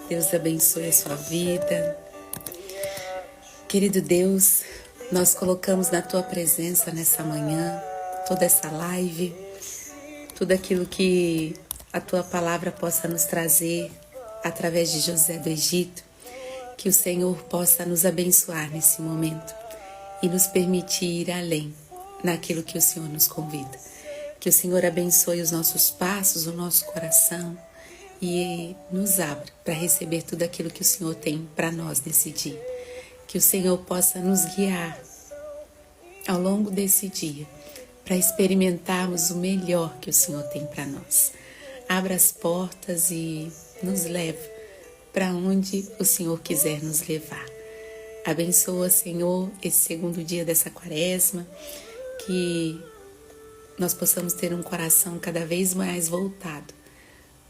Deus abençoe a sua vida. Querido Deus, nós colocamos na Tua presença nessa manhã, toda essa live, tudo aquilo que a Tua palavra possa nos trazer através de José do Egito, que o Senhor possa nos abençoar nesse momento e nos permitir ir além naquilo que o Senhor nos convida. Que o Senhor abençoe os nossos passos, o nosso coração e nos abra para receber tudo aquilo que o Senhor tem para nós nesse dia. Que o Senhor possa nos guiar ao longo desse dia para experimentarmos o melhor que o Senhor tem para nós. Abra as portas e nos leve para onde o Senhor quiser nos levar. Abençoa, Senhor, esse segundo dia dessa quaresma, que nós possamos ter um coração cada vez mais voltado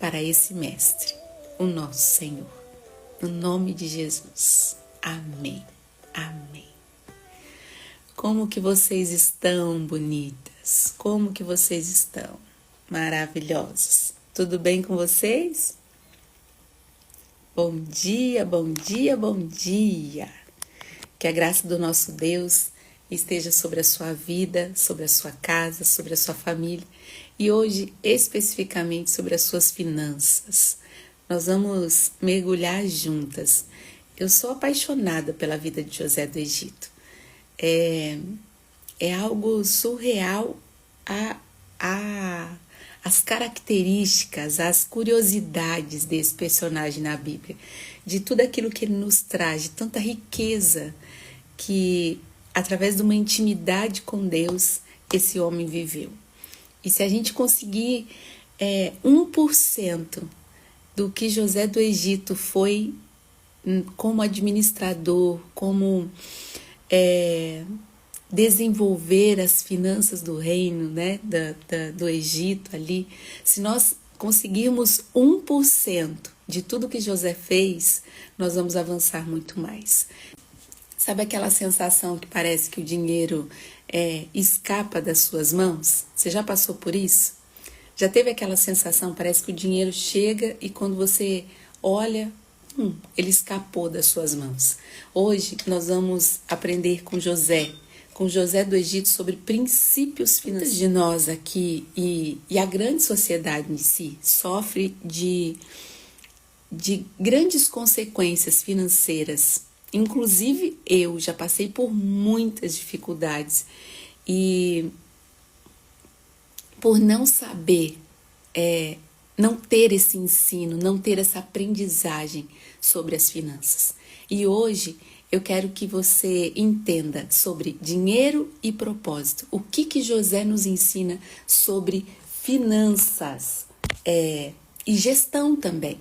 para esse Mestre, o nosso Senhor. No nome de Jesus. Amém. Amém. Como que vocês estão, bonitas? Como que vocês estão? Maravilhosas. Tudo bem com vocês? Bom dia, bom dia, bom dia. Que a graça do nosso Deus esteja sobre a sua vida, sobre a sua casa, sobre a sua família e hoje especificamente sobre as suas finanças. Nós vamos mergulhar juntas. Eu sou apaixonada pela vida de José do Egito. É algo surreal as características, as curiosidades desse personagem na Bíblia, de tudo aquilo que ele nos traz, de tanta riqueza que, através de uma intimidade com Deus, esse homem viveu. E se a gente conseguir 1% do que José do Egito foi como administrador, como desenvolver as finanças do reino, né, do Egito ali, se nós conseguirmos 1% de tudo que José fez, nós vamos avançar muito mais. Sabe aquela sensação que parece que o dinheiro escapa das suas mãos? Você já passou por isso? Já teve aquela sensação, parece que o dinheiro chega e quando você olha, ele escapou das suas mãos. Hoje nós vamos aprender com José do Egito sobre princípios financeiros. Muitas de nós aqui e a grande sociedade em si sofre de grandes consequências financeiras. Inclusive eu já passei por muitas dificuldades e por não saber, não ter esse ensino, não ter essa aprendizagem sobre as finanças. E hoje eu quero que você entenda sobre dinheiro e propósito. O que José nos ensina sobre finanças e gestão também.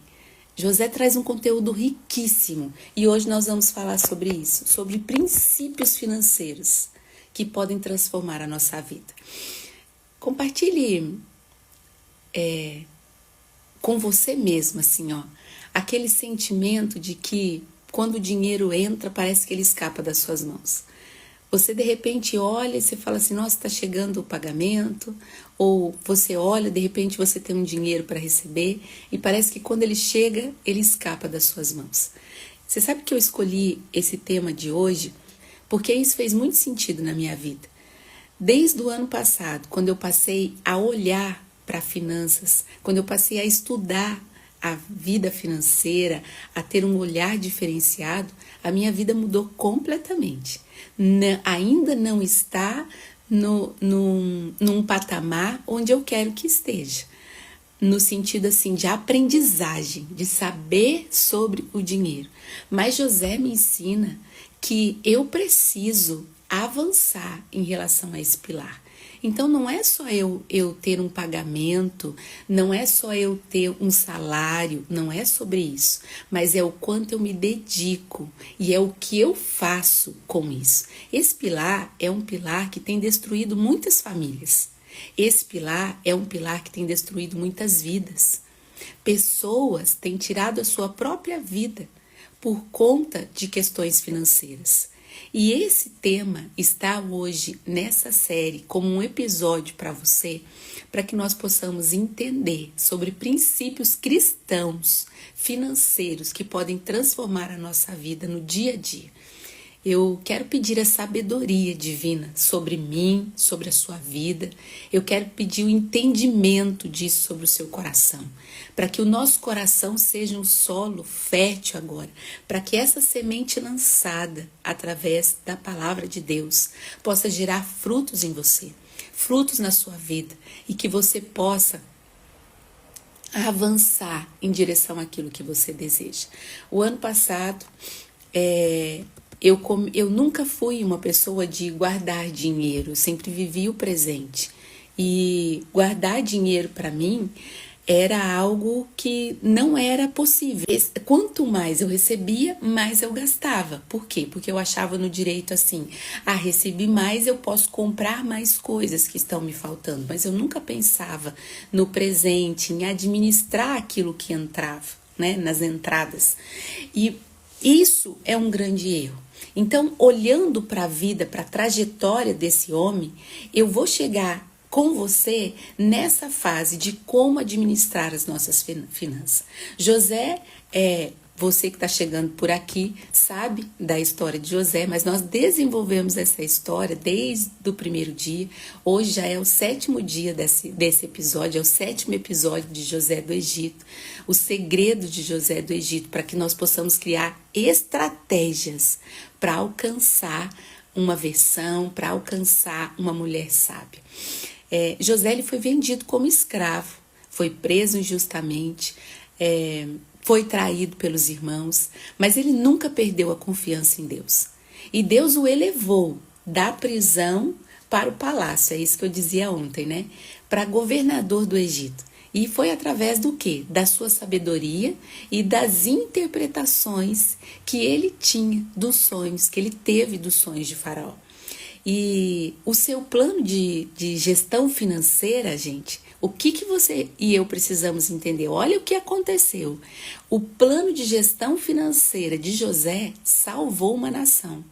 José traz um conteúdo riquíssimo e hoje nós vamos falar sobre isso, sobre princípios financeiros que podem transformar a nossa vida. Compartilhe com você mesmo, assim, aquele sentimento de que quando o dinheiro entra, parece que ele escapa das suas mãos. Você de repente olha e você fala assim, nossa, está chegando o pagamento, ou você olha, de repente você tem um dinheiro para receber e parece que quando ele chega, ele escapa das suas mãos. Você sabe que eu escolhi esse tema de hoje porque isso fez muito sentido na minha vida. Desde o ano passado, quando eu passei a olhar para finanças, quando eu passei a estudar a vida financeira, a ter um olhar diferenciado, a minha vida mudou completamente. Ainda não está num patamar onde eu quero que esteja. No sentido assim de aprendizagem, de saber sobre o dinheiro. Mas José me ensina que eu preciso avançar em relação a esse pilar. Então não é só eu ter um pagamento, não é só eu ter um salário, não é sobre isso, mas é o quanto eu me dedico e é o que eu faço com isso. Esse pilar é um pilar que tem destruído muitas famílias. Esse pilar é um pilar que tem destruído muitas vidas. Pessoas têm tirado a sua própria vida por conta de questões financeiras. E esse tema está hoje nessa série como um episódio para você, para que nós possamos entender sobre princípios cristãos financeiros que podem transformar a nossa vida no dia a dia. Eu quero pedir a sabedoria divina sobre mim, sobre a sua vida. Eu quero pedir o entendimento disso sobre o seu coração, para que o nosso coração seja um solo fértil agora, para que essa semente lançada através da palavra de Deus possa gerar frutos em você, frutos na sua vida, e que você possa avançar em direção àquilo que você deseja. O ano passado, eu nunca fui uma pessoa de guardar dinheiro, eu sempre vivi o presente. E guardar dinheiro para mim era algo que não era possível. Quanto mais eu recebia, mais eu gastava. Por quê? Porque eu achava no direito assim, recebi mais, eu posso comprar mais coisas que estão me faltando. Mas eu nunca pensava no presente, em administrar aquilo que entrava, né, nas entradas. E isso é um grande erro. Então, olhando para a vida, para a trajetória desse homem, eu vou chegar com você nessa fase de como administrar as nossas finanças. José, você que está chegando por aqui, sabe da história de José, mas nós desenvolvemos essa história desde o primeiro dia. Hoje já é o 7º dia desse episódio, é o 7º episódio de José do Egito, o segredo de José do Egito, para que nós possamos criar estratégias para alcançar uma versão, para alcançar uma mulher sábia. José ele foi vendido como escravo, foi preso injustamente, foi traído pelos irmãos, mas ele nunca perdeu a confiança em Deus. E Deus o elevou da prisão para o palácio, é isso que eu dizia ontem, né? Para governador do Egito. E foi através do quê? Da sua sabedoria e das interpretações que ele tinha dos sonhos, que ele teve dos sonhos de Faraó. E o seu plano de gestão financeira, gente, o que você e eu precisamos entender? Olha o que aconteceu. O plano de gestão financeira de José salvou uma nação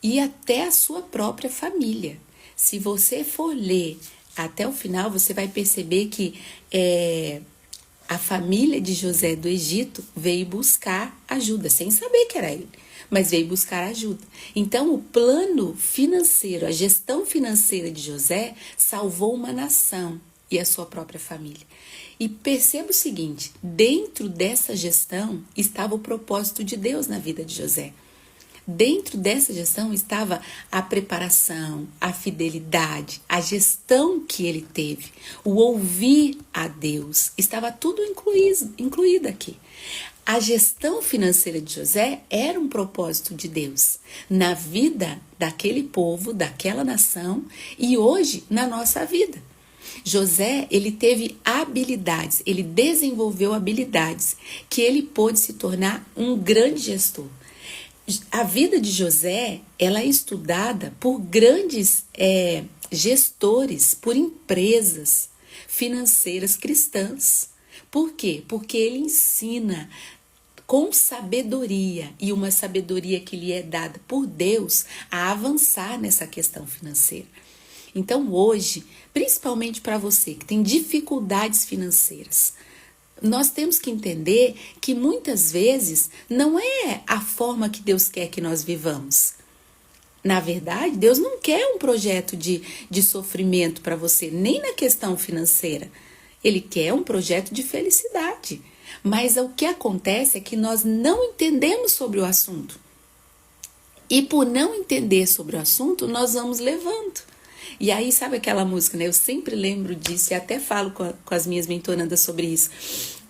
e até a sua própria família. Se você for ler até o final, você vai perceber que a família de José do Egito veio buscar ajuda, sem saber que era ele, mas veio buscar ajuda. Então, o plano financeiro, a gestão financeira de José salvou uma nação e a sua própria família. E perceba o seguinte, dentro dessa gestão estava o propósito de Deus na vida de José. Dentro dessa gestão estava a preparação, a fidelidade, a gestão que ele teve, o ouvir a Deus, estava tudo incluído aqui. A gestão financeira de José era um propósito de Deus na vida daquele povo, daquela nação e hoje na nossa vida. José, ele teve habilidades, ele desenvolveu habilidades que ele pôde se tornar um grande gestor. A vida de José, ela é estudada por grandes gestores, por empresas financeiras cristãs. Por quê? Porque ele ensina com sabedoria, e uma sabedoria que lhe é dada por Deus, a avançar nessa questão financeira. Então hoje, principalmente para você que tem dificuldades financeiras, nós temos que entender que muitas vezes não é a forma que Deus quer que nós vivamos. Na verdade, Deus não quer um projeto de sofrimento para você, nem na questão financeira. Ele quer um projeto de felicidade. Mas o que acontece é que nós não entendemos sobre o assunto. E por não entender sobre o assunto, nós vamos levando. E aí, sabe aquela música, né? Eu sempre lembro disso e até falo com as minhas mentorandas sobre isso.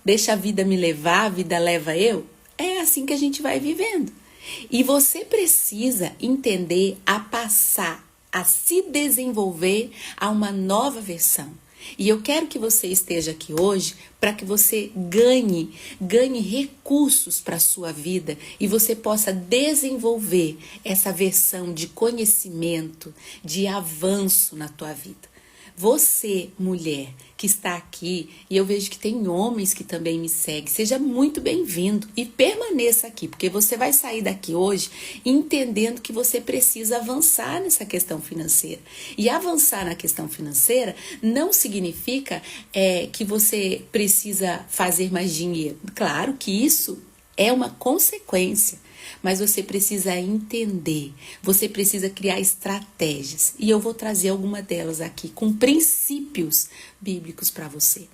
Deixa a vida me levar, a vida leva eu. É assim que a gente vai vivendo. E você precisa entender a passar, a se desenvolver a uma nova versão. E eu quero que você esteja aqui hoje para que você ganhe recursos para a sua vida e você possa desenvolver essa versão de conhecimento, de avanço na tua vida. Você, mulher, que está aqui, e eu vejo que tem homens que também me seguem, seja muito bem-vindo e permaneça aqui, porque você vai sair daqui hoje entendendo que você precisa avançar nessa questão financeira. E avançar na questão financeira não significa que você precisa fazer mais dinheiro. Claro que isso é uma consequência, mas você precisa entender, você precisa criar estratégias. E eu vou trazer alguma delas aqui, com princípios bíblicos para você.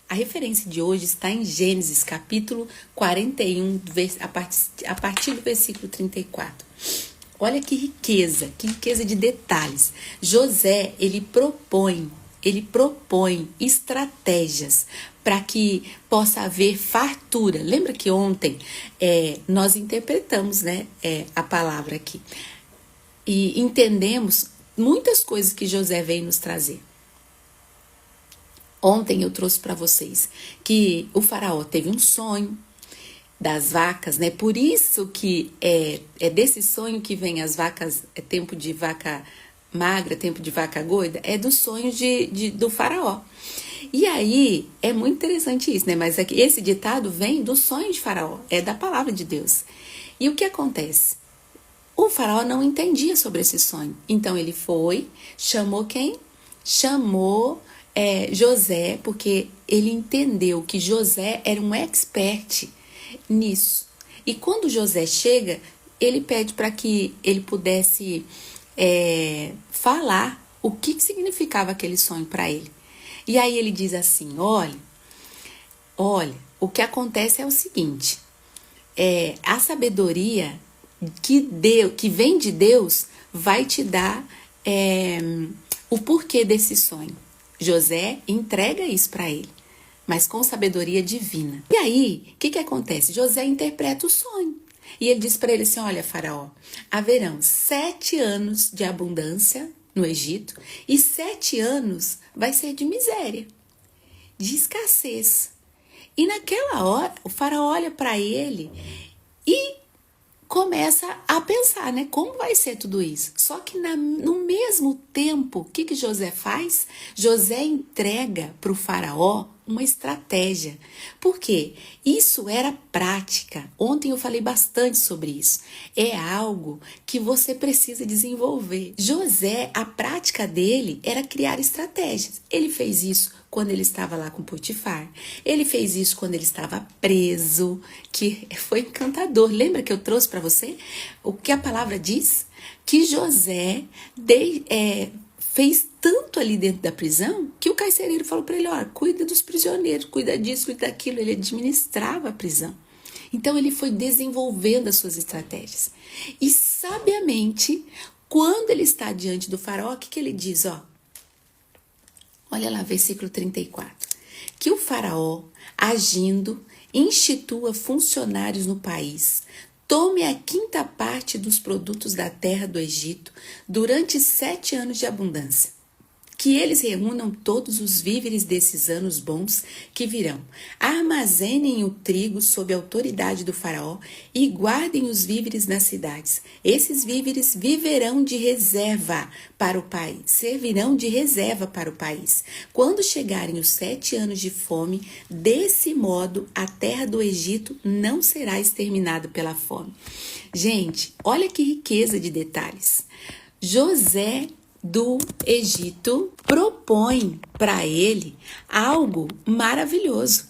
A referência de hoje está em Gênesis, capítulo 41, a partir do versículo 34. Olha que riqueza de detalhes. José, ele propõe estratégias para que possa haver fartura. Lembra que ontem nós interpretamos, né, a palavra aqui e entendemos muitas coisas que José veio nos trazer. Ontem eu trouxe para vocês que o faraó teve um sonho das vacas, né? Por isso que é desse sonho que vem as vacas, é tempo de vaca magra, tempo de vaca gorda, é do sonho do faraó. E aí, é muito interessante isso, né? Mas esse ditado vem do sonho de faraó, é da palavra de Deus. E o que acontece? O faraó não entendia sobre esse sonho. Então ele foi, chamou quem? Chamou José, porque ele entendeu que José era um expert nisso. E quando José chega, ele pede para que ele pudesse falar o que significava aquele sonho para ele. E aí ele diz assim, olha, o que acontece é o seguinte, a sabedoria que vem de Deus vai te dar o porquê desse sonho. José entrega isso para ele, mas com sabedoria divina. E aí, o que acontece? José interpreta o sonho. E ele diz para ele assim, olha, faraó, haverão 7 anos de abundância no Egito e 7 anos vai ser de miséria, de escassez. E naquela hora, o faraó olha para ele e começa a pensar, né? Como vai ser tudo isso? Só que no mesmo tempo, o que José faz? José entrega para o faraó uma estratégia. Por quê? Isso era prática. Ontem eu falei bastante sobre isso. É algo que você precisa desenvolver. José, a prática dele era criar estratégias. Ele fez isso quando ele estava lá com Potifar. Ele fez isso quando ele estava preso, que foi encantador. Lembra que eu trouxe para você o que a palavra diz? Que José fez tanto ali dentro da prisão que o carcereiro falou para ele, ó, cuida dos prisioneiros, cuida disso, cuida daquilo. Ele administrava a prisão. Então ele foi desenvolvendo as suas estratégias. E sabiamente, quando ele está diante do faraó, o que ele diz? Olha lá, versículo 34. Que o faraó, agindo, institua funcionários no país, tome a 5ª parte dos produtos da terra do Egito durante 7 anos de abundância. Que eles reúnam todos os víveres desses anos bons que virão. Armazenem o trigo sob a autoridade do faraó e guardem os víveres nas cidades. Esses víveres viverão de reserva para o país, servirão de reserva para o país. Quando chegarem os 7 anos de fome, desse modo a terra do Egito não será exterminada pela fome. Gente, olha que riqueza de detalhes. José do Egito propõe para ele algo maravilhoso.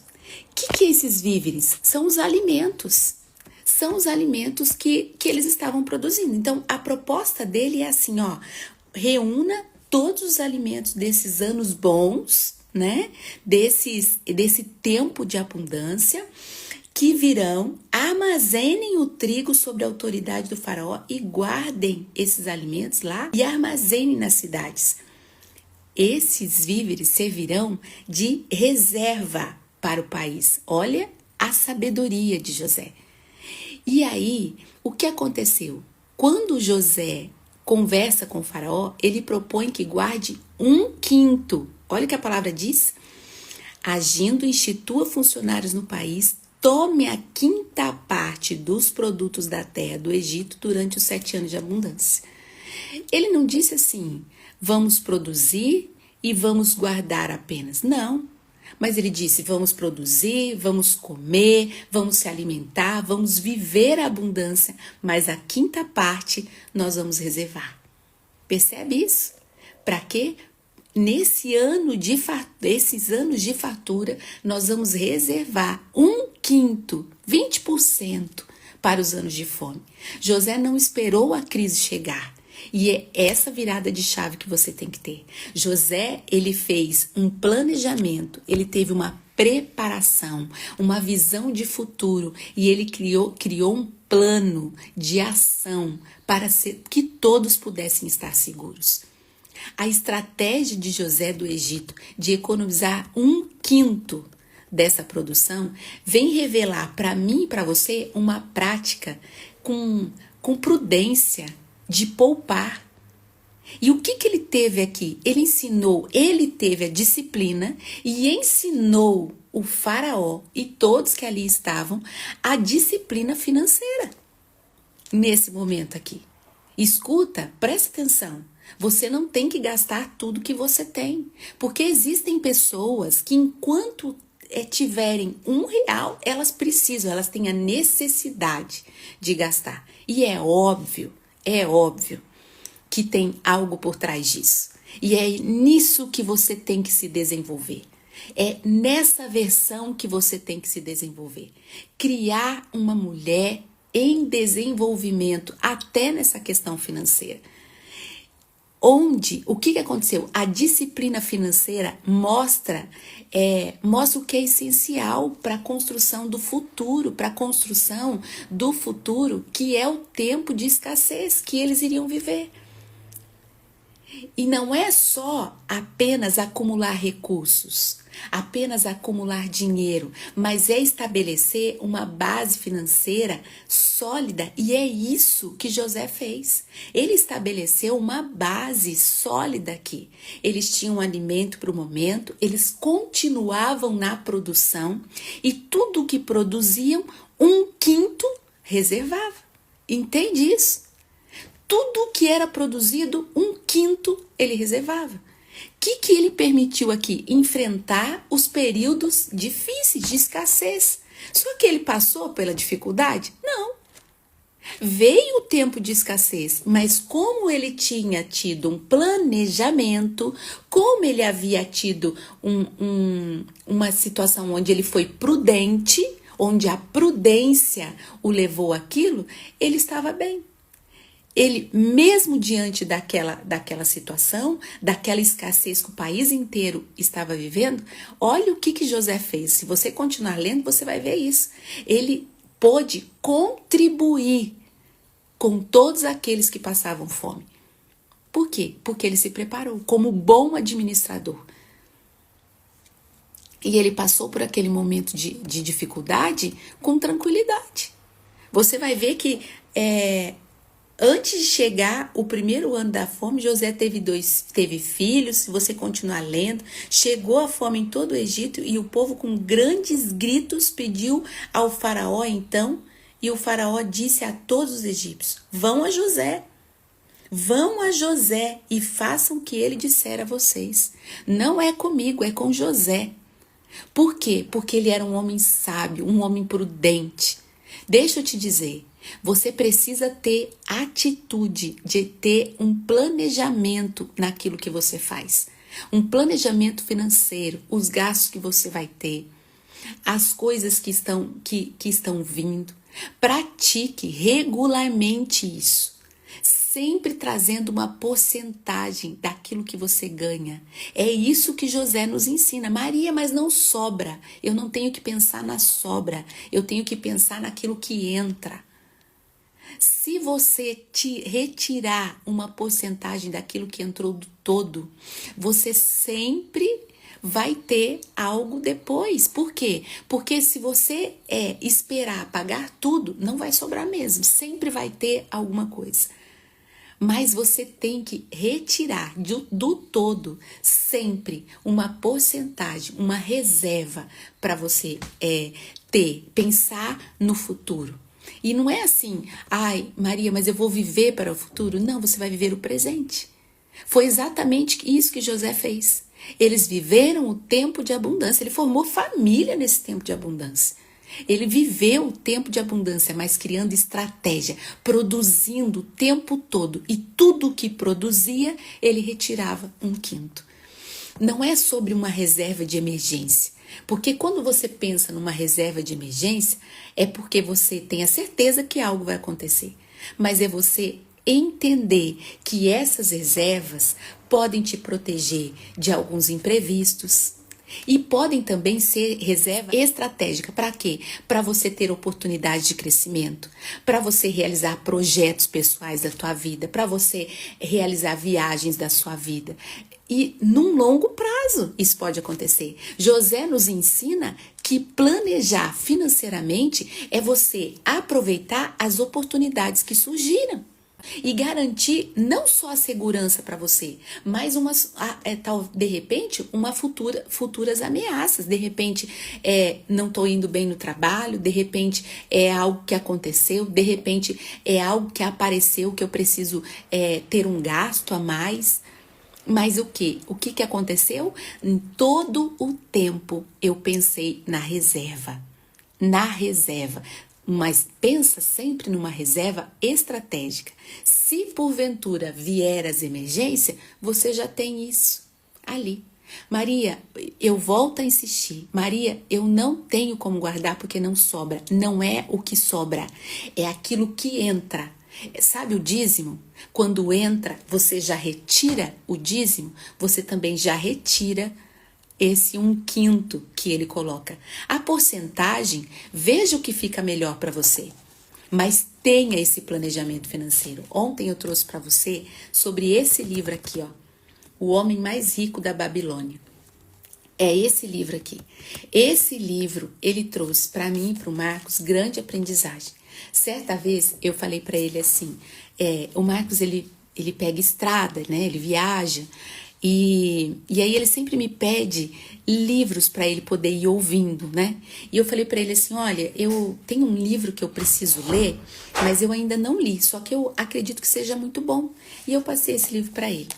O que é esses víveres? São os alimentos. São os alimentos que eles estavam produzindo. Então, a proposta dele é assim, reúna todos os alimentos desses anos bons, né? Desse tempo de abundância, que virão, armazenem o trigo sob a autoridade do faraó e guardem esses alimentos lá e armazenem nas cidades. Esses víveres servirão de reserva para o país. Olha a sabedoria de José. E aí, o que aconteceu? Quando José conversa com o faraó, ele propõe que guarde 1/5. Olha o que a palavra diz. Agindo, institua funcionários no país, tome a 5ª parte dos produtos da terra do Egito durante os 7 anos de abundância. Ele não disse assim, vamos produzir e vamos guardar apenas. Não. Mas ele disse, vamos produzir, vamos comer, vamos se alimentar, vamos viver a abundância, mas a quinta parte nós vamos reservar. Percebe isso? Para quê? Esses anos de fartura, nós vamos reservar 1/5, 20% para os anos de fome. José não esperou a crise chegar. E é essa virada de chave que você tem que ter. José, ele fez um planejamento, ele teve uma preparação, uma visão de futuro e ele criou um plano de ação para que todos pudessem estar seguros. A estratégia de José do Egito de economizar 1/5 dessa produção vem revelar para mim e para você uma prática com prudência de poupar. E o que ele teve aqui? Ele teve a disciplina e ensinou o faraó e todos que ali estavam a disciplina financeira. Nesse momento aqui. Escuta, presta atenção. Você não tem que gastar tudo que você tem. Porque existem pessoas que enquanto tiverem R$1, elas têm a necessidade de gastar. E é óbvio que tem algo por trás disso. E é nisso que você tem que se desenvolver. É nessa versão que você tem que se desenvolver. Criar uma mulher em desenvolvimento, até nessa questão financeira. O que aconteceu? A disciplina financeira mostra o que é essencial para a construção do futuro, que é o tempo de escassez que eles iriam viver. E não é só apenas acumular recursos, apenas acumular dinheiro, mas é estabelecer uma base financeira sólida, e é isso que José fez. Ele estabeleceu uma base sólida aqui. Eles tinham alimento para o momento, eles continuavam na produção e tudo o que produziam, 1/5 reservava. Entende isso? Tudo que era produzido, 1/5 ele reservava. O que ele permitiu aqui? Enfrentar os períodos difíceis de escassez. Só que ele passou pela dificuldade? Não. Veio o tempo de escassez, mas como ele tinha tido um planejamento, como ele havia tido uma situação onde ele foi prudente, onde a prudência o levou àquilo, ele estava bem. Ele, mesmo diante daquela situação, daquela escassez que o país inteiro estava vivendo, olha o que José fez. Se você continuar lendo, você vai ver isso. Ele pôde contribuir com todos aqueles que passavam fome. Por quê? Porque ele se preparou como bom administrador. E ele passou por aquele momento de dificuldade com tranquilidade. Você vai ver que antes de chegar o primeiro ano da fome, José teve filhos. Se você continuar lendo, chegou a fome em todo o Egito e o povo com grandes gritos pediu ao faraó então, e o faraó disse a todos os egípcios: vão a José e façam o que ele disser a vocês. Não é comigo, é com José. Por quê? Porque ele era um homem sábio, um homem prudente. Deixa eu te dizer, você precisa ter atitude de ter um planejamento naquilo que você faz. Um planejamento financeiro, os gastos que você vai ter, as coisas que estão vindo. Pratique regularmente isso. Sempre trazendo uma porcentagem daquilo que você ganha. É isso que José nos ensina. Maria, mas não sobra. Eu não tenho que pensar na sobra. Eu tenho que pensar naquilo que entra. Se você retirar uma porcentagem daquilo que entrou do todo, você sempre vai ter algo depois. Por quê? Porque se você esperar pagar tudo, não vai sobrar mesmo. Sempre vai ter alguma coisa. Mas você tem que retirar do todo sempre uma porcentagem, uma reserva para você pensar no futuro. E não é assim, ai, Maria, mas eu vou viver para o futuro. Não, você vai viver o presente. Foi exatamente isso que José fez. Eles viveram o tempo de abundância. Ele formou família nesse tempo de abundância. Ele viveu o tempo de abundância, mas criando estratégia, produzindo o tempo todo. E tudo que produzia, ele retirava 1/5. Não é sobre uma reserva de emergência. Porque quando você pensa numa reserva de emergência, é porque você tem a certeza que algo vai acontecer. Mas é você entender que essas reservas podem te proteger de alguns imprevistos e podem também ser reserva estratégica. Para quê? Para você ter oportunidade de crescimento, para você realizar projetos pessoais da tua vida, para você realizar viagens da sua vida. E num longo prazo isso pode acontecer. José nos ensina que planejar financeiramente é você aproveitar as oportunidades que surgiram e garantir não só a segurança para você, mas de repente futuras ameaças. De repente não estou indo bem no trabalho, de repente é algo que aconteceu, de repente é algo que apareceu que eu preciso ter um gasto a mais. Mas o que? O que aconteceu? Em todo o tempo eu pensei na reserva. Na reserva. Mas pensa sempre numa reserva estratégica. Se porventura vier as emergências, você já tem isso ali. Maria, eu volto a insistir. Maria, eu não tenho como guardar porque não sobra. Não é o que sobra, é aquilo que entra. Sabe o dízimo? Quando entra, você já retira o dízimo, você também já retira esse 1/5 que ele coloca. A porcentagem, veja o que fica melhor para você. Mas tenha esse planejamento financeiro. Ontem eu trouxe para você sobre esse livro aqui, ó, O Homem Mais Rico da Babilônia. É esse livro aqui. Esse livro, ele trouxe para mim e para o Marcos grande aprendizagem. Certa vez eu falei para ele assim, o Marcos ele pega estrada, né? Ele viaja e aí ele sempre me pede livros para ele poder ir ouvindo, né? E eu falei para ele assim, olha, eu tenho um livro que eu preciso ler, mas eu ainda não li, só que eu acredito que seja muito bom. E eu passei esse livro para ele.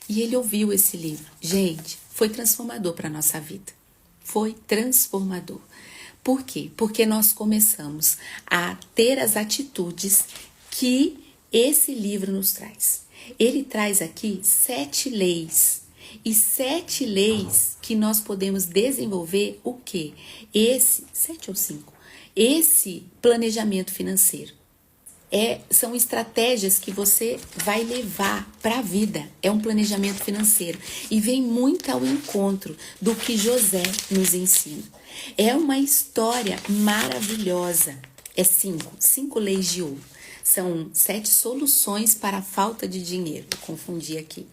E ele ouviu esse livro. Gente, foi transformador para a nossa vida. Foi transformador. Por quê? Porque nós começamos a ter as atitudes que esse livro nos traz. Ele traz aqui 7 leis. E 7 leis que nós podemos desenvolver o quê? 7 ou 5? Esse planejamento financeiro. São estratégias que você vai levar para a vida. É um planejamento financeiro. E vem muito ao encontro do que José nos ensina. É uma história maravilhosa. É 5 leis de ouro. São 7 soluções para a falta de dinheiro. Eu confundi aqui.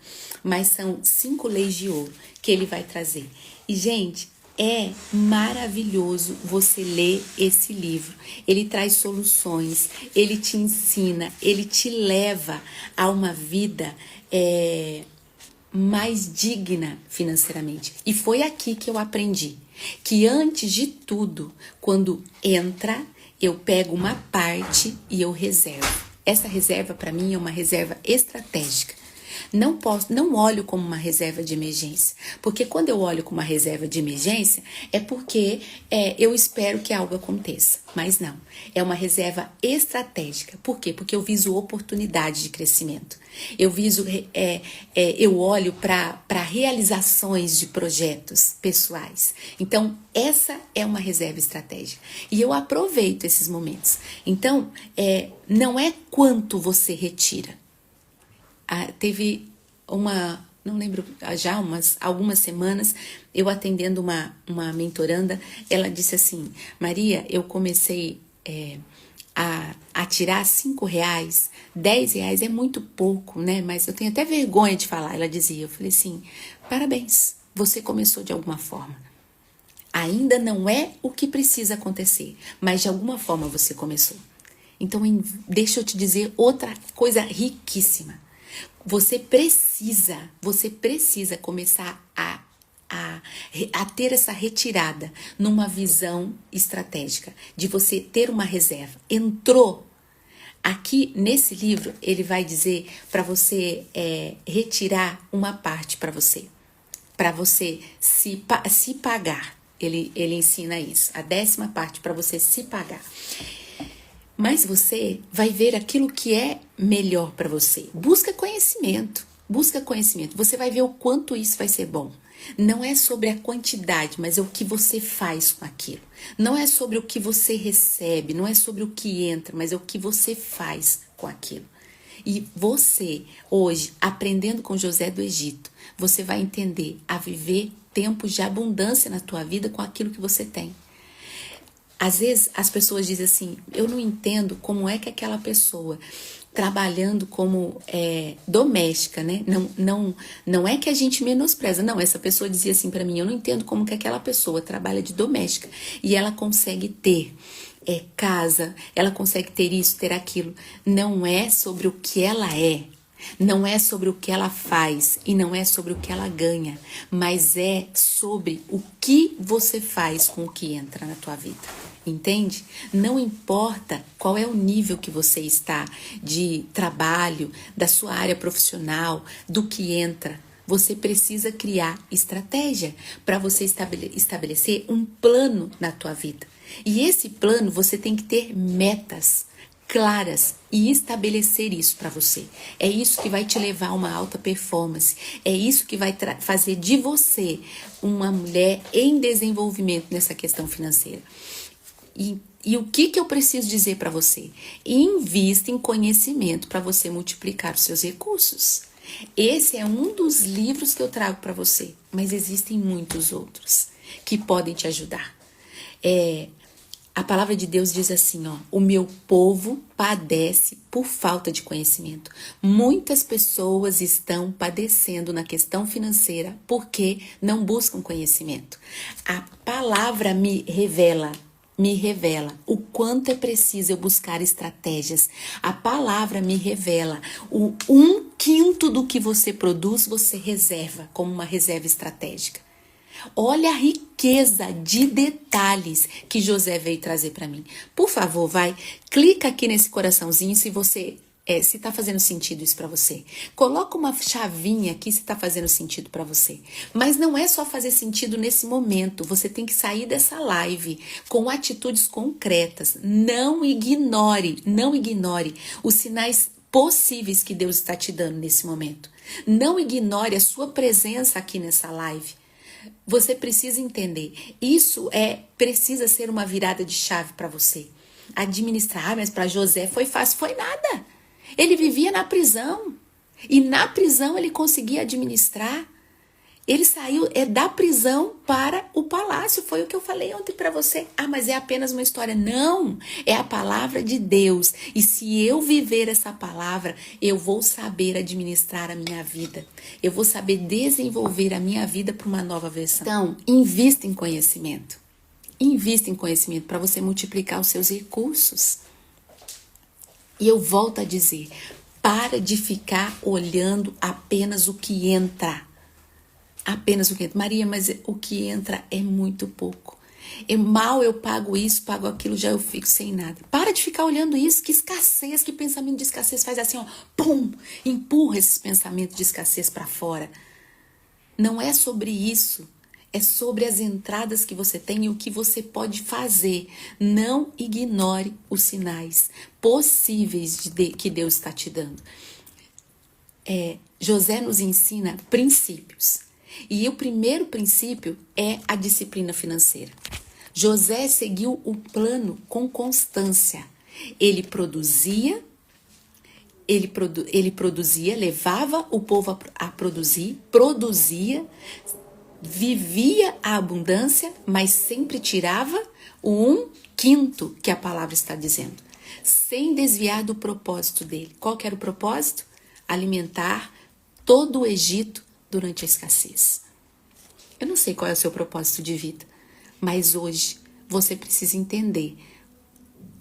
Mas são 5 leis de ouro que ele vai trazer. E, gente, é maravilhoso você ler esse livro. Ele traz soluções, ele te ensina, ele te leva a uma vida mais digna financeiramente. E foi aqui que eu aprendi que antes de tudo, quando entra, eu pego uma parte e eu reservo. Essa reserva para mim é uma reserva estratégica. Não olho como uma reserva de emergência, porque quando eu olho como uma reserva de emergência é porque eu espero que algo aconteça, mas não, é uma reserva estratégica. Por quê? Porque eu viso oportunidade de crescimento, eu olho para realizações de projetos pessoais. Então essa é uma reserva estratégica e eu aproveito esses momentos. Então não é quanto você retira. Teve não lembro, já algumas semanas, eu atendendo uma mentoranda, ela disse assim, Maria, eu comecei a tirar R$5, R$10 é muito pouco, né? Mas eu tenho até vergonha de falar, ela dizia. Eu falei assim, parabéns, você começou de alguma forma. Ainda não é o que precisa acontecer, mas de alguma forma você começou. Então, deixa eu te dizer outra coisa riquíssima. Você precisa começar a ter essa retirada numa visão estratégica, de você ter uma reserva. Entrou aqui nesse livro, ele vai dizer para você retirar uma parte para você. para você se pagar. Ele ensina isso. A 10ª parte para você se pagar. Mas você vai ver aquilo que é melhor para você. Busca conhecimento. Busca conhecimento. Você vai ver o quanto isso vai ser bom. Não é sobre a quantidade, mas é o que você faz com aquilo. Não é sobre o que você recebe, não é sobre o que entra, mas é o que você faz com aquilo. E você, hoje, aprendendo com José do Egito, você vai entender a viver tempos de abundância na tua vida com aquilo que você tem. Às vezes as pessoas dizem assim, eu não entendo como é que aquela pessoa trabalhando como doméstica, né? Não é que a gente menospreza, não. Essa pessoa dizia assim para mim, eu não entendo como que aquela pessoa trabalha de doméstica e ela consegue ter casa, ela consegue ter isso, ter aquilo. Não é sobre o que ela é. Não é sobre o que ela faz e não é sobre o que ela ganha, mas é sobre o que você faz com o que entra na tua vida, entende? Não importa qual é o nível que você está de trabalho, da sua área profissional, do que entra, você precisa criar estratégia para você estabelecer um plano na tua vida. E esse plano você tem que ter metas claras e estabelecer isso para você. É isso que vai te levar a uma alta performance. É isso que vai fazer de você uma mulher em desenvolvimento nessa questão financeira. E o que eu preciso dizer para você? Invista em conhecimento para você multiplicar os seus recursos. Esse é um dos livros que eu trago para você, mas existem muitos outros que podem te ajudar. A palavra de Deus diz assim, ó, o meu povo padece por falta de conhecimento. Muitas pessoas estão padecendo na questão financeira porque não buscam conhecimento. A palavra me revela o quanto é preciso eu buscar estratégias. A palavra me revela o 1/5 do que você produz, você reserva como uma reserva estratégica. Olha a riqueza de detalhes que José veio trazer para mim. Por favor, clica aqui nesse coraçãozinho se você se está fazendo sentido isso para você. Coloca uma chavinha aqui se está fazendo sentido para você. Mas não é só fazer sentido nesse momento. Você tem que sair dessa live com atitudes concretas. Não ignore os sinais possíveis que Deus está te dando nesse momento. Não ignore a sua presença aqui nessa live. Você precisa entender, isso precisa ser uma virada de chave para você. Administrar, mas para José foi fácil, foi nada. Ele vivia na prisão e na prisão ele conseguia administrar. Ele saiu da prisão para o palácio, foi o que eu falei ontem para você. Ah, mas é apenas uma história. Não, é a palavra de Deus. E se eu viver essa palavra, eu vou saber administrar a minha vida. Eu vou saber desenvolver a minha vida para uma nova versão. Então, invista em conhecimento. Invista em conhecimento para você multiplicar os seus recursos. E eu volto a dizer, para de ficar olhando apenas o que entra. Apenas o que entra. Maria, mas o que entra é muito pouco. Mal eu pago isso, pago aquilo, já eu fico sem nada. Para de ficar olhando isso, que escassez, que pensamento de escassez faz assim, ó, pum, empurra esses pensamentos de escassez para fora. Não é sobre isso, é sobre as entradas que você tem e o que você pode fazer. Não ignore os sinais possíveis que Deus está te dando. José nos ensina princípios. E o primeiro princípio é a disciplina financeira. José seguiu o plano com constância. Ele produzia, levava o povo a produzir, produzia, vivia a abundância, mas sempre tirava o 1/5 que a palavra está dizendo, sem desviar do propósito dele. Qual que era o propósito? Alimentar todo o Egito durante a escassez. Eu não sei qual é o seu propósito de vida, mas hoje você precisa entender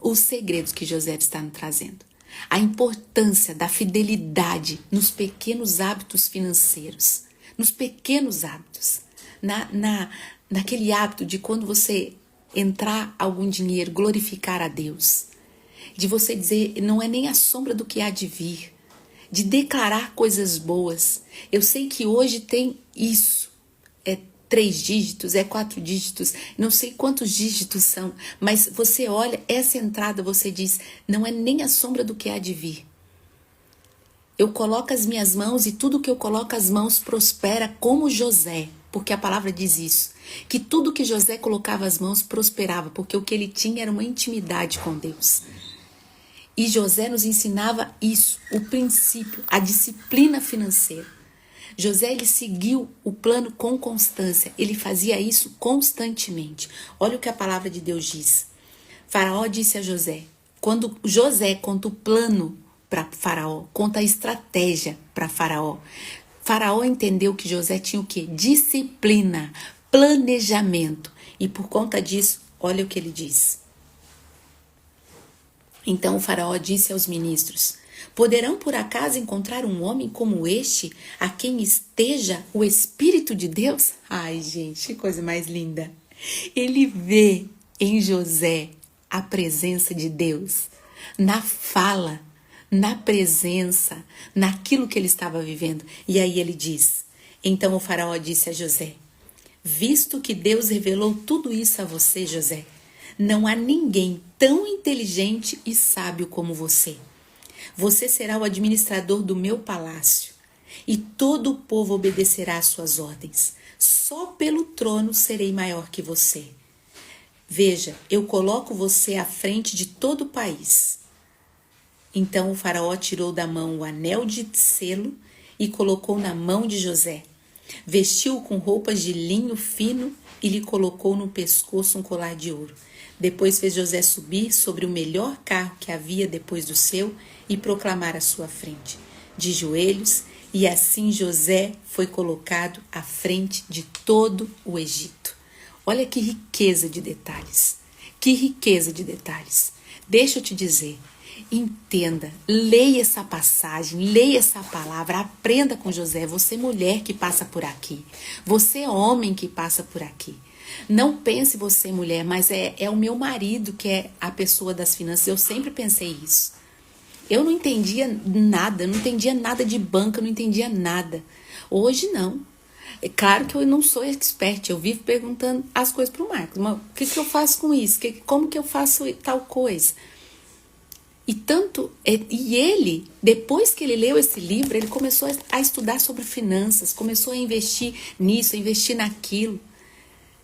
os segredos que José está nos trazendo. A importância da fidelidade nos pequenos hábitos financeiros, nos pequenos hábitos, naquele hábito de quando você entrar algum dinheiro, glorificar a Deus, de você dizer, não é nem a sombra do que há de vir, de declarar coisas boas. Eu sei que hoje tem isso, 3 dígitos, é 4 dígitos, não sei quantos dígitos são, mas você olha essa entrada, você diz, não é nem a sombra do que há de vir. Eu coloco as minhas mãos e tudo que eu coloco as mãos prospera como José, porque a palavra diz isso, que tudo que José colocava as mãos prosperava, porque o que ele tinha era uma intimidade com Deus. E José nos ensinava isso, o princípio, a disciplina financeira. José, ele seguiu o plano com constância, ele fazia isso constantemente. Olha o que a palavra de Deus diz. Faraó disse a José, quando José conta o plano para Faraó, conta a estratégia para Faraó. Faraó entendeu que José tinha o quê? Disciplina, planejamento. E por conta disso, olha o que ele diz. Então o Faraó disse aos ministros, poderão por acaso encontrar um homem como este, a quem esteja o Espírito de Deus? Ai, gente, que coisa mais linda. Ele vê em José a presença de Deus, na fala, na presença, naquilo que ele estava vivendo. E aí ele diz, então o Faraó disse a José, visto que Deus revelou tudo isso a você, José, não há ninguém tão inteligente e sábio como você. Você será o administrador do meu palácio e todo o povo obedecerá às suas ordens. Só pelo trono serei maior que você. Veja, eu coloco você à frente de todo o país. Então o faraó tirou da mão o anel de selo e colocou na mão de José. Vestiu-o com roupas de linho fino e lhe colocou no pescoço um colar de ouro. Depois fez José subir sobre o melhor carro que havia depois do seu e proclamar à sua frente, de joelhos, e assim José foi colocado à frente de todo o Egito. Olha que riqueza de detalhes, que riqueza de detalhes. Deixa eu te dizer, entenda, leia essa passagem, leia essa palavra, aprenda com José, você mulher que passa por aqui, você homem que passa por aqui. Não pense você mulher, mas é o meu marido que é a pessoa das finanças. Eu sempre pensei isso. Eu não entendia nada de banca, não entendia nada. Hoje não. É claro que eu não sou expert, eu vivo perguntando as coisas para o Marcos. Mas o que eu faço com isso? Como que eu faço tal coisa? E ele, depois que ele leu esse livro, ele começou a estudar sobre finanças, começou a investir nisso, a investir naquilo.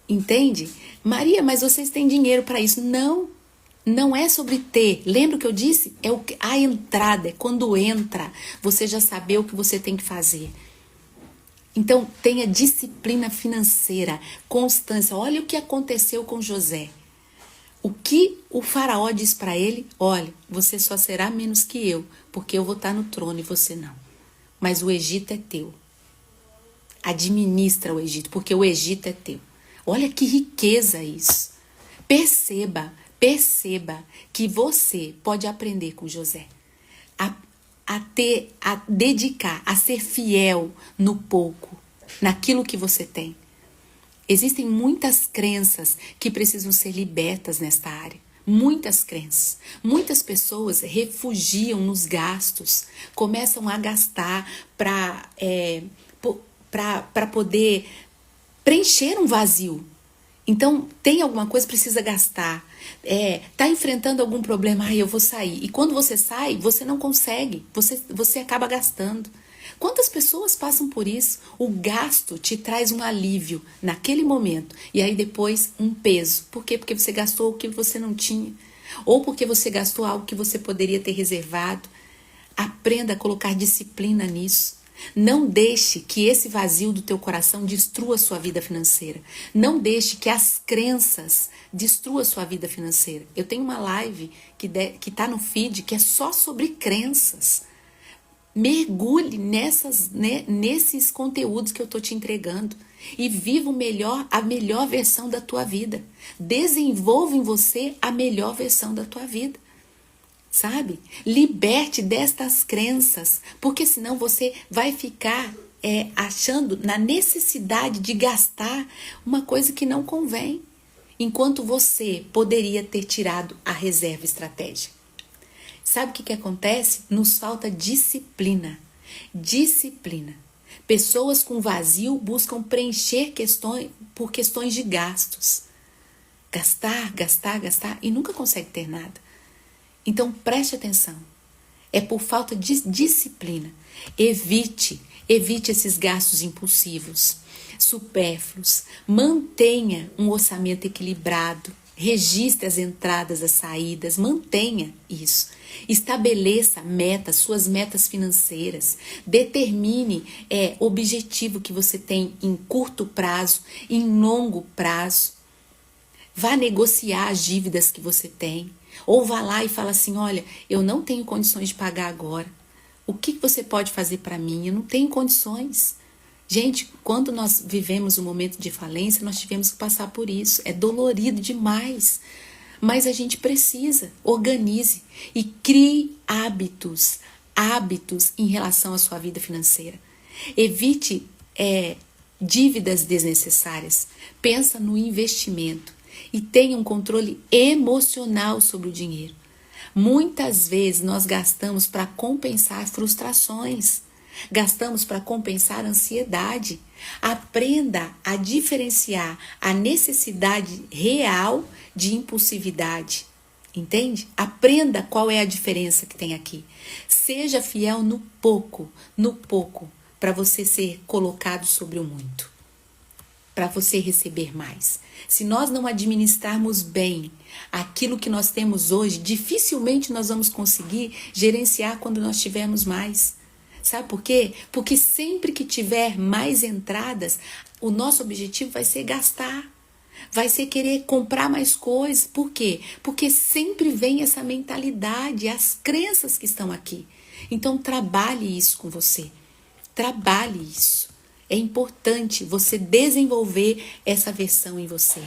Entende? Maria, mas vocês têm dinheiro para isso. Não é sobre ter. Lembra o que eu disse? A entrada, é quando entra, você já saber o que você tem que fazer. Então, tenha disciplina financeira, constância. Olha o que aconteceu com José. O que o faraó diz para ele? Olha, você só será menos que eu, porque eu vou estar no trono e você não. Mas o Egito é teu. Administra o Egito, porque o Egito é teu. Olha que riqueza isso. Perceba que você pode aprender com José. A dedicar, a ser fiel no pouco, naquilo que você tem. Existem muitas crenças que precisam ser libertas nesta área. Muitas crenças. Muitas pessoas refugiam nos gastos, começam a gastar para poder preencher um vazio. Então, tem alguma coisa, precisa gastar. Tá enfrentando algum problema, eu vou sair. E quando você sai, você não consegue. Você acaba gastando. Quantas pessoas passam por isso? O gasto te traz um alívio naquele momento. E aí depois um peso. Por quê? Porque você gastou o que você não tinha. Ou porque você gastou algo que você poderia ter reservado. Aprenda a colocar disciplina nisso. Não deixe que esse vazio do teu coração destrua a sua vida financeira. Não deixe que as crenças destruam a sua vida financeira. Eu tenho uma live que está no feed que é só sobre crenças. Mergulhe nesses conteúdos que eu estou te entregando e viva a melhor versão da tua vida. Desenvolva em você a melhor versão da tua vida. Sabe? Liberte destas crenças, porque senão você vai ficar achando na necessidade de gastar uma coisa que não convém, enquanto você poderia ter tirado a reserva estratégica. Sabe o que acontece? Nos falta disciplina. Disciplina. Pessoas com vazio buscam preencher por questões de gastos. Gastar, gastar, gastar e nunca consegue ter nada. Então preste atenção. É por falta de disciplina. Evite esses gastos impulsivos, supérfluos. Mantenha um orçamento equilibrado. Registre as entradas, as saídas. Mantenha isso. Estabeleça metas, suas metas financeiras. Determine o objetivo que você tem em curto prazo, em longo prazo. Vá negociar as dívidas que você tem. Ou vá lá e fala assim, olha, eu não tenho condições de pagar agora. O que você pode fazer para mim? Eu não tenho condições. Gente, quando nós vivemos um momento de falência, nós tivemos que passar por isso. É dolorido demais. Mas a gente precisa. Organize e crie hábitos em relação à sua vida financeira. Evite dívidas desnecessárias. Pensa no investimento. E tenha um controle emocional sobre o dinheiro. Muitas vezes nós gastamos para compensar frustrações, gastamos para compensar ansiedade. Aprenda a diferenciar a necessidade real de impulsividade. Entende? Aprenda qual é a diferença que tem aqui. Seja fiel no pouco, para você ser colocado sobre o muito. Para você receber mais. Se nós não administrarmos bem aquilo que nós temos hoje, dificilmente nós vamos conseguir gerenciar quando nós tivermos mais. Sabe por quê? Porque sempre que tiver mais entradas, o nosso objetivo vai ser gastar. Vai ser querer comprar mais coisas. Por quê? Porque sempre vem essa mentalidade, as crenças que estão aqui. Então trabalhe isso com você. Trabalhe isso. É importante você desenvolver essa versão em você.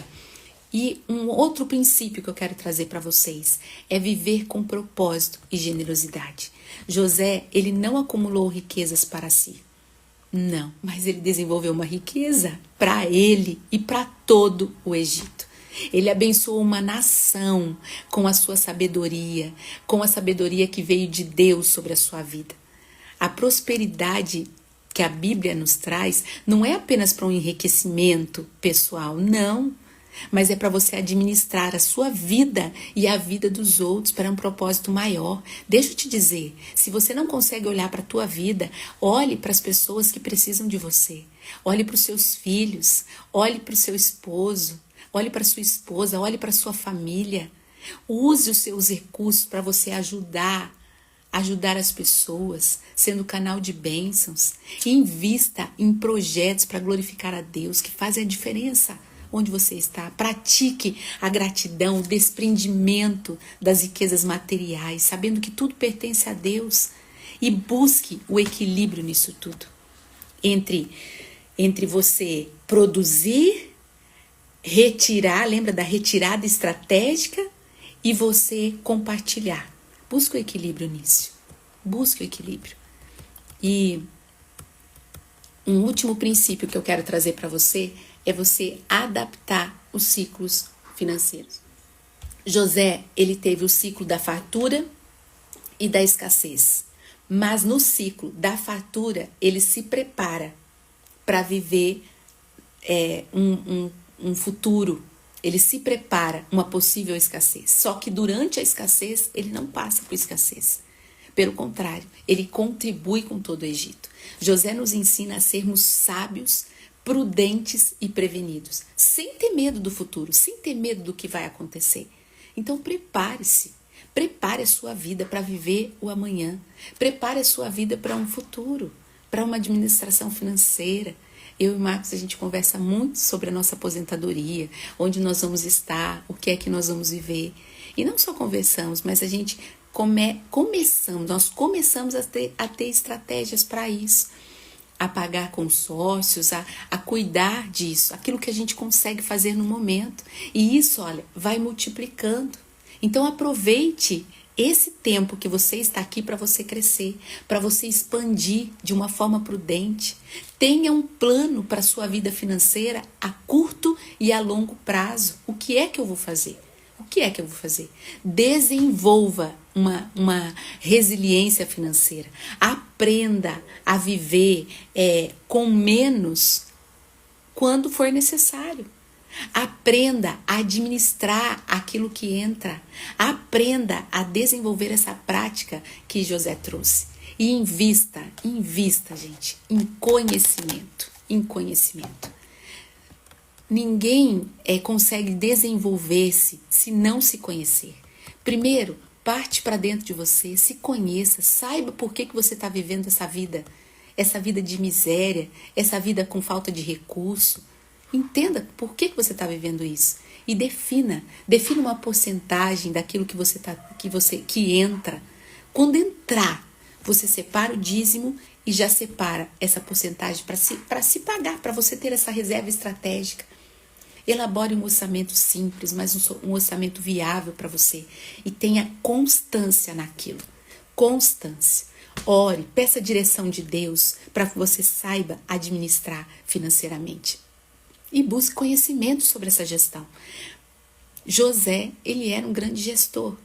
E um outro princípio que eu quero trazer para vocês é viver com propósito e generosidade. José, ele não acumulou riquezas para si. Não, mas ele desenvolveu uma riqueza para ele e para todo o Egito. Ele abençoou uma nação com a sua sabedoria, com a sabedoria que veio de Deus sobre a sua vida. A prosperidade que a Bíblia nos traz não é apenas para um enriquecimento pessoal, não. Mas é para você administrar a sua vida e a vida dos outros para um propósito maior. Deixa eu te dizer, se você não consegue olhar para a tua vida, olhe para as pessoas que precisam de você. Olhe para os seus filhos, olhe para o seu esposo, olhe para a sua esposa, olhe para a sua família. Use os seus recursos para você ajudar as pessoas, sendo canal de bênçãos. Invista em projetos para glorificar a Deus, que fazem a diferença onde você está. Pratique a gratidão, o desprendimento das riquezas materiais, sabendo que tudo pertence a Deus. E busque o equilíbrio nisso tudo. Entre você produzir, retirar, lembra da retirada estratégica, e você compartilhar. Busque o equilíbrio nisso. Busque o equilíbrio. E um último princípio que eu quero trazer para você é você adaptar os ciclos financeiros. José, ele teve o ciclo da fartura e da escassez. Mas no ciclo da fartura, ele se prepara para viver um futuro. Ele se prepara uma possível escassez. Só que durante a escassez, ele não passa por escassez. Pelo contrário, ele contribui com todo o Egito. José nos ensina a sermos sábios, prudentes e prevenidos, sem ter medo do futuro, sem ter medo do que vai acontecer. Então prepare-se, prepare a sua vida para viver o amanhã, prepare a sua vida para um futuro, para uma administração financeira. Eu e o Marcos, a gente conversa muito sobre a nossa aposentadoria, onde nós vamos estar, o que é que nós vamos viver. E não só conversamos, mas a gente nós começamos a ter estratégias para isso. A pagar consórcios, a cuidar disso, aquilo que a gente consegue fazer no momento. E isso, olha, vai multiplicando. Então aproveite esse tempo que você está aqui para você crescer, para você expandir de uma forma prudente. Tenha um plano para a sua vida financeira a curto e a longo prazo. O que é que eu vou fazer? O O que é que eu vou fazer? Desenvolva uma resiliência financeira. Aprenda a viver com menos quando for necessário. Aprenda a administrar aquilo que entra. Aprenda a desenvolver essa prática que José trouxe. E invista, gente, em conhecimento. Ninguém consegue desenvolver-se se não se conhecer. Primeiro, parte para dentro de você, se conheça, saiba por que você está vivendo essa vida de miséria, essa vida com falta de recurso. Entenda por que você está vivendo isso e defina uma porcentagem daquilo que entra. Quando entrar, você separa o dízimo e já separa essa porcentagem para se pagar, para você ter essa reserva estratégica. Elabore um orçamento simples, mas um orçamento viável para você e tenha constância naquilo. Constância. Ore, peça a direção de Deus para que você saiba administrar financeiramente. E busque conhecimento sobre essa gestão. José, ele era um grande gestor,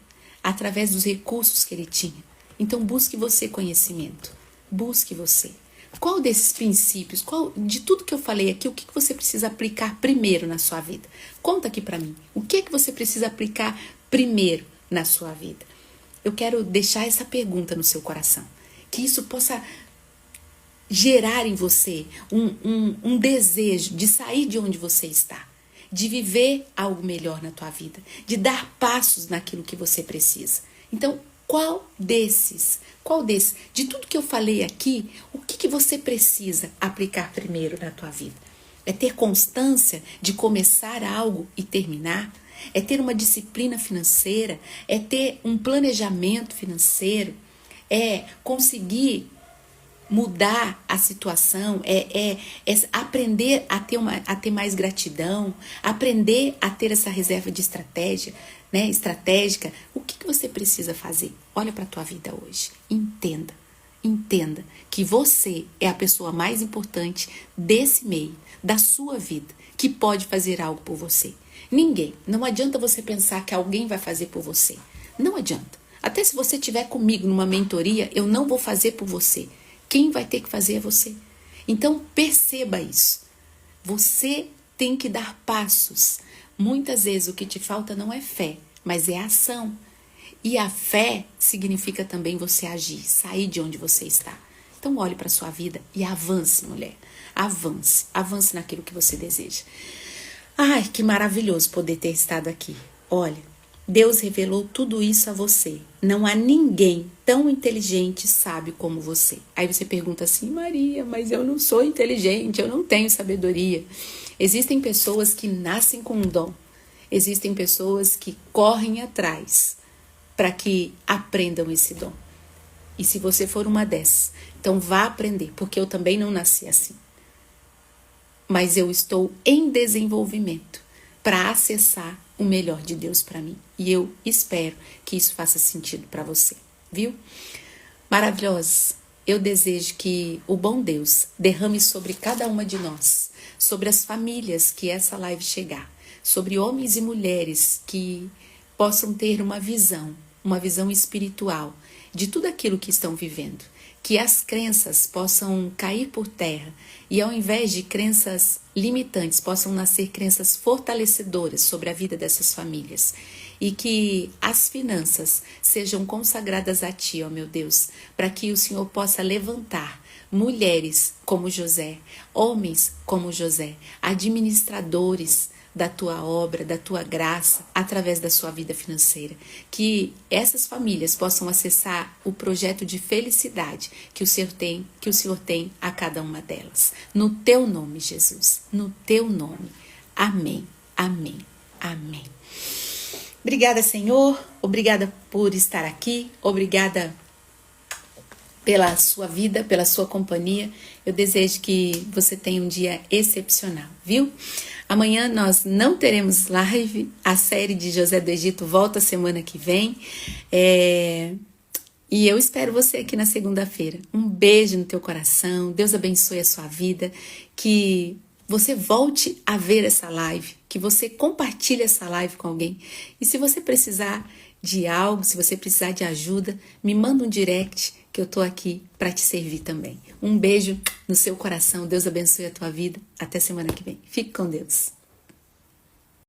através dos recursos que ele tinha. Então, busque você conhecimento. Busque você. Qual desses princípios, de tudo que eu falei aqui, o que você precisa aplicar primeiro na sua vida? Conta aqui para mim. O que você precisa aplicar primeiro na sua vida? Eu quero deixar essa pergunta no seu coração. Que isso possa gerar em você um desejo de sair de onde você está, de viver algo melhor na tua vida, de dar passos naquilo que você precisa. Então, qual desses, de tudo que eu falei aqui, o que você precisa aplicar primeiro na tua vida? É ter constância de começar algo e terminar? É ter uma disciplina financeira? É ter um planejamento financeiro? É conseguir mudar a situação, aprender a ter mais gratidão, aprender a ter essa reserva de estratégica. O que você precisa fazer? Olha para a tua vida hoje. Entenda que você é a pessoa mais importante desse meio, da sua vida, que pode fazer algo por você. Ninguém. Não adianta você pensar que alguém vai fazer por você. Não adianta. Até se você estiver comigo numa mentoria, eu não vou fazer por você. Quem vai ter que fazer é você. Então, perceba isso. Você tem que dar passos. Muitas vezes o que te falta não é fé, mas é ação. E a fé significa também você agir, sair de onde você está. Então, olhe para a sua vida e avance, mulher. Avance naquilo que você deseja. Ai, que maravilhoso poder ter estado aqui. Olha, Deus revelou tudo isso a você. Não há ninguém tão inteligente e sábio como você. Aí você pergunta assim, Maria, mas eu não sou inteligente, eu não tenho sabedoria. Existem pessoas que nascem com um dom. Existem pessoas que correm atrás para que aprendam esse dom. E se você for uma dessas, então vá aprender, porque eu também não nasci assim. Mas eu estou em desenvolvimento para acessar o melhor de Deus para mim. E eu espero que isso faça sentido para você, viu? Maravilhosos, eu desejo que o bom Deus derrame sobre cada uma de nós, sobre as famílias que essa live chegar, sobre homens e mulheres que possam ter uma visão espiritual de tudo aquilo que estão vivendo. Que as crenças possam cair por terra e ao invés de crenças limitantes, possam nascer crenças fortalecedoras sobre a vida dessas famílias. E que as finanças sejam consagradas a Ti, ó meu Deus, para que o Senhor possa levantar mulheres como José, homens como José, administradores da Tua obra, da Tua graça, através da sua vida financeira. Que essas famílias possam acessar o projeto de felicidade que o Senhor tem a cada uma delas. No Teu nome, Jesus. No Teu nome. Amém. Amém. Amém. Obrigada, Senhor. Obrigada por estar aqui. Obrigada pela sua vida, pela sua companhia. Eu desejo que você tenha um dia excepcional, viu? Amanhã nós não teremos live, a série de José do Egito volta semana que vem. E eu espero você aqui na segunda-feira. Um beijo no teu coração, Deus abençoe a sua vida, que você volte a ver essa live, que você compartilhe essa live com alguém. E se você precisar de algo, se você precisar de ajuda, me manda um direct que eu tô aqui para te servir também. Um beijo no seu coração, Deus abençoe a tua vida. Até semana que vem. Fique com Deus.